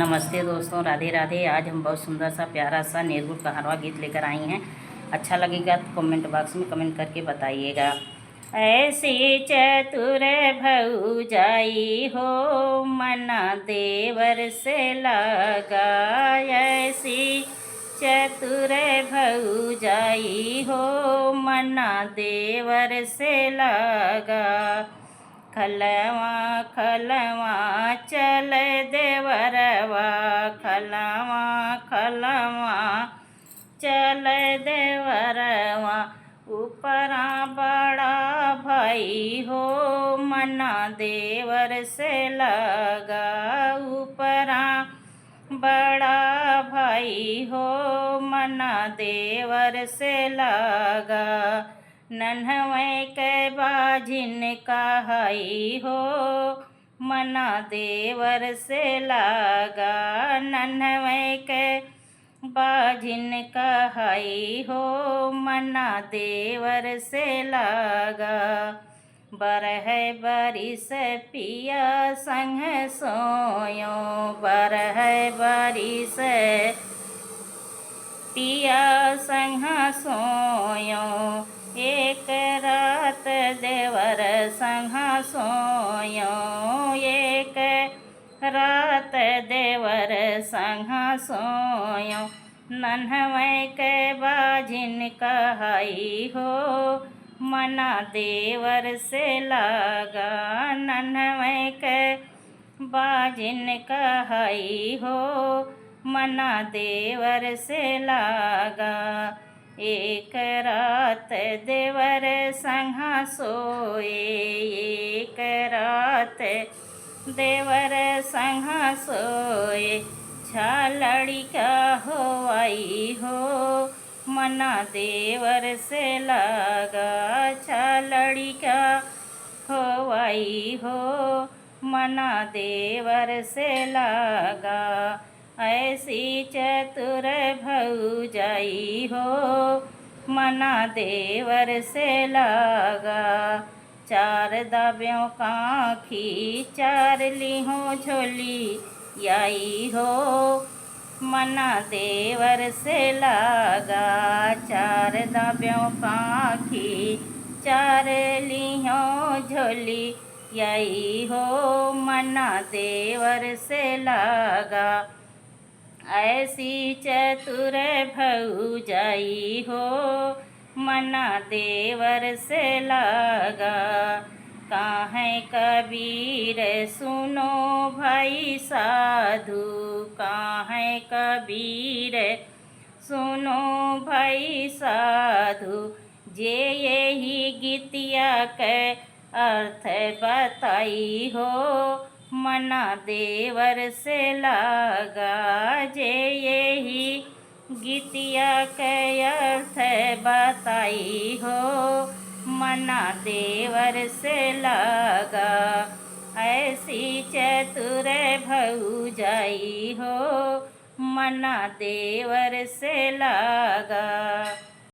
नमस्ते दोस्तों, राधे राधे। आज हम बहुत सुंदर सा प्यारा सा निर्गुण कहानवा गीत लेकर आई हैं। अच्छा लगेगा तो कमेंट बॉक्स में कमेंट करके बताइएगा। ऐसी चतुर भौजाई हो मना देवर से लगा, ऐसी चतुर भौजाई हो मना देवर से लगा। खलवा खलवा चल देवरवा, खलवा खलवा चल देवरवा। ऊपरा बड़ा भाई हो मना देवर से लगा, ऊपरा बड़ा भाई हो मना देवर से लगा। नन्हवे के बाझिन कहाई हो मना देवर से लगा, नन्हवे के बाझिन कहाई हो मना देवर से लगा। बरह बरिस पिया संग सोयो, बरह बरिस पिया संग सोयो। एक रात देवर संग सोयो, एक रात देवर संग सोयो। नन्हवे के बाझिन कहाई हो मना देवर से लगा, नन्हवे के बाझिन कहाई हो मना देवर से लगा। एक रात देवर संग सोए, एक रात देवर संग सोए। छालड़ी का हो आई हो मना देवर से लगा, छालड़ी का हो आई हो मना देवर से लगा। ऐसी चतुर भौजाई हो मना देवर से लगा। चार दाबियों काखी चार लिहो झोली आई हो मना देवर से लगा। चार दाबियों काखी चार लिहो झोली आई हो मना देवर से लगा। ऐसी चतुर भौजाई हो मना देवर से लगा। काहे कबीर सुनो भाई साधु, काहे कबीर सुनो भाई साधु। जे यही गीतिया के अर्थ बताई हो मना देवर से लगा, जे यही गीतिया के अर्थ बताई हो मना देवर से लगा। ऐसी चतुर भौजाई हो मना देवर से लगा।